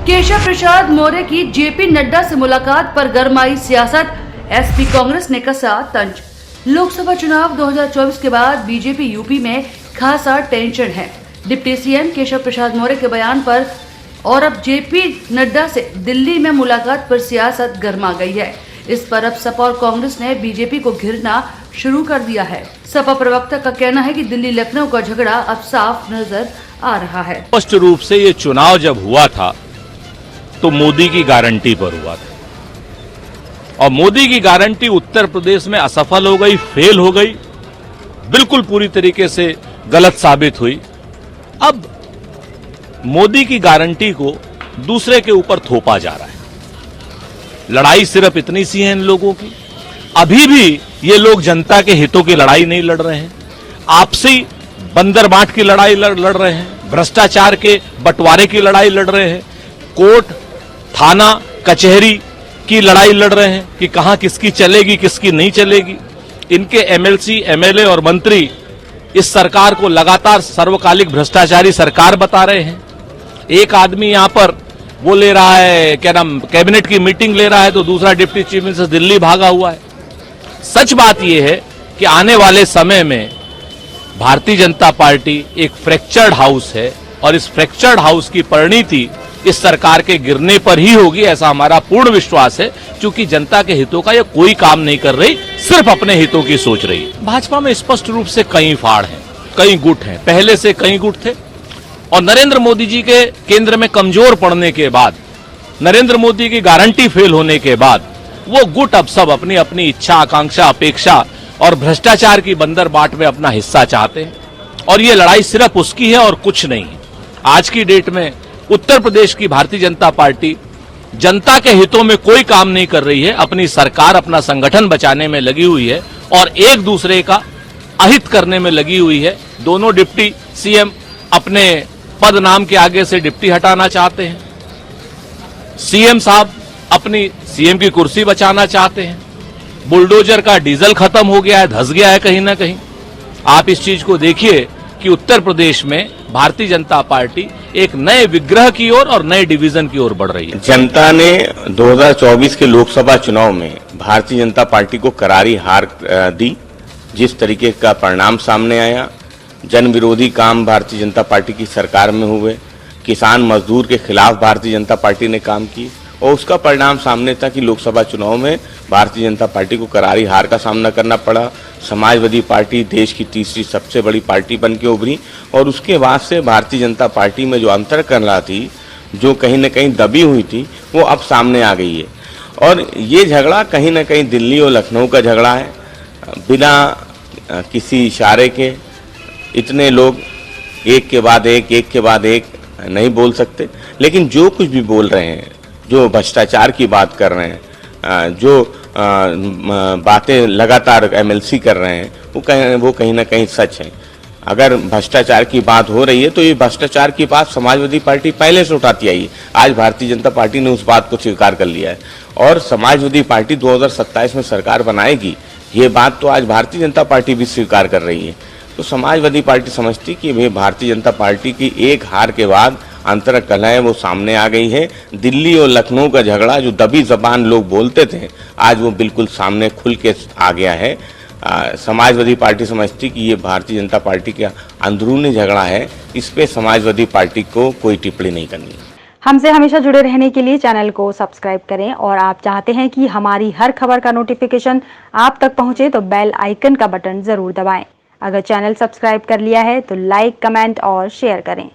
केशव प्रसाद मौर्य की जेपी नड्डा से मुलाकात पर गरमाई सियासत, एसपी कांग्रेस ने कसा तंज। लोकसभा चुनाव 2024 के बाद बीजेपी यूपी में खासा टेंशन है। डिप्टी सीएम केशव प्रसाद मौर्य के बयान पर और अब जेपी नड्डा से दिल्ली में मुलाकात पर सियासत गर्मा गई है। इस पर अब सपा और कांग्रेस ने बीजेपी को घेरना शुरू कर दिया है। सपा प्रवक्ता का कहना है कि दिल्ली लखनऊ का झगड़ा अब साफ नजर आ रहा है। स्पष्ट रूप से ये चुनाव जब हुआ था तो मोदी की गारंटी पर हुआ था और मोदी की गारंटी उत्तर प्रदेश में असफल हो गई, फेल हो गई, बिल्कुल पूरी तरीके से गलत साबित हुई। अब मोदी की गारंटी को दूसरे के ऊपर थोपा जा रहा है। लड़ाई सिर्फ इतनी सी है इन लोगों की, अभी भी ये लोग जनता के हितों की लड़ाई नहीं लड़ रहे हैं, आपसी बंदर बांट की लड़ाई लड़ रहे हैं, भ्रष्टाचार के बंटवारे की लड़ाई लड़ रहे हैं, कोर्ट थाना कचहरी की लड़ाई लड़ रहे हैं कि कहां किसकी चलेगी किसकी नहीं चलेगी। इनके एमएलसी एमएलए और मंत्री इस सरकार को लगातार सर्वकालिक भ्रष्टाचारी सरकार बता रहे हैं। एक आदमी यहां पर वो ले रहा है, क्या नाम, कैबिनेट की मीटिंग ले रहा है, तो दूसरा डिप्टी चीफ मिनिस्टर दिल्ली भागा हुआ है। सच बात यह है कि आने वाले समय में भारतीय जनता पार्टी एक फ्रैक्चर्ड हाउस है और इस फ्रैक्चर्ड हाउस की परिणति इस सरकार के गिरने पर ही होगी, ऐसा हमारा पूर्ण विश्वास है। क्योंकि जनता के हितों का यह कोई काम नहीं कर रही, सिर्फ अपने हितों की सोच रही है। भाजपा में स्पष्ट रूप से कई फाड़ हैं, कई गुट हैं, पहले से कई गुट थे और नरेंद्र मोदी जी के केंद्र में कमजोर पड़ने के बाद, नरेंद्र मोदी की गारंटी फेल होने के बाद वो गुट अब सब अपनी अपनी इच्छा आकांक्षा अपेक्षा और भ्रष्टाचार की बंदर बाट में अपना हिस्सा चाहते हैं और ये लड़ाई सिर्फ उसकी है और कुछ नहीं है। आज की डेट में उत्तर प्रदेश की भारतीय जनता पार्टी जनता के हितों में कोई काम नहीं कर रही है, अपनी सरकार अपना संगठन बचाने में लगी हुई है और एक दूसरे का अहित करने में लगी हुई है। दोनों डिप्टी सीएम अपने पद नाम के आगे से डिप्टी हटाना चाहते हैं, सीएम साहब अपनी सीएम की कुर्सी बचाना चाहते हैं, बुलडोजर का डीजल खत्म हो गया है, धंस गया है कहीं ना कहीं। आप इस चीज को देखिए कि उत्तर प्रदेश में भारतीय जनता पार्टी एक नए विग्रह की ओर और नए डिवीजन की ओर बढ़ रही है। जनता ने 2024 के लोकसभा चुनाव में भारतीय जनता पार्टी को करारी हार दी। जिस तरीके का परिणाम सामने आया, जन विरोधी काम भारतीय जनता पार्टी की सरकार में हुए, किसान मजदूर के खिलाफ भारतीय जनता पार्टी ने काम की और उसका परिणाम सामने था कि लोकसभा चुनाव में भारतीय जनता पार्टी को करारी हार का सामना करना पड़ा। समाजवादी पार्टी देश की तीसरी सबसे बड़ी पार्टी बन के उभरी और उसके बाद से भारतीय जनता पार्टी में जो अंतर करना थी, जो कहीं न कहीं दबी हुई थी, वो अब सामने आ गई है। और ये झगड़ा कहीं न कहीं दिल्ली और लखनऊ का झगड़ा है। बिना किसी इशारे के इतने लोग एक के बाद एक नहीं बोल सकते, लेकिन जो कुछ भी बोल रहे हैं, जो भ्रष्टाचार की बात कर रहे हैं, जो बातें लगातार एमएलसी कर रहे हैं, वो कहीं ना कहीं सच है। अगर भ्रष्टाचार की बात हो रही है तो ये भ्रष्टाचार की बात समाजवादी पार्टी पहले से उठाती आई है। आज भारतीय जनता पार्टी ने उस बात को स्वीकार कर लिया है और समाजवादी पार्टी 2027 में सरकार बनाएगी, ये बात तो आज भारतीय जनता पार्टी भी स्वीकार कर रही है। तो समाजवादी पार्टी समझती कि भाई भारतीय जनता पार्टी की एक हार के बाद अंतर कलह वो सामने आ गई है। दिल्ली और लखनऊ का झगड़ा जो दबी जबान लोग बोलते थे, आज वो बिल्कुल सामने खुल के आ गया है। समाजवादी पार्टी समझती कि ये भारतीय जनता पार्टी का अंदरूनी झगड़ा है, इस पे समाजवादी पार्टी को कोई टिप्पणी नहीं करनी। हमसे हमेशा जुड़े रहने के लिए चैनल को सब्सक्राइब करें और आप चाहते हैं कि हमारी हर खबर का नोटिफिकेशन आप तक पहुंचे तो बेल आइकन का बटन जरूर दबाएं। अगर चैनल सब्सक्राइब कर लिया है तो लाइक, कमेंट और शेयर करें।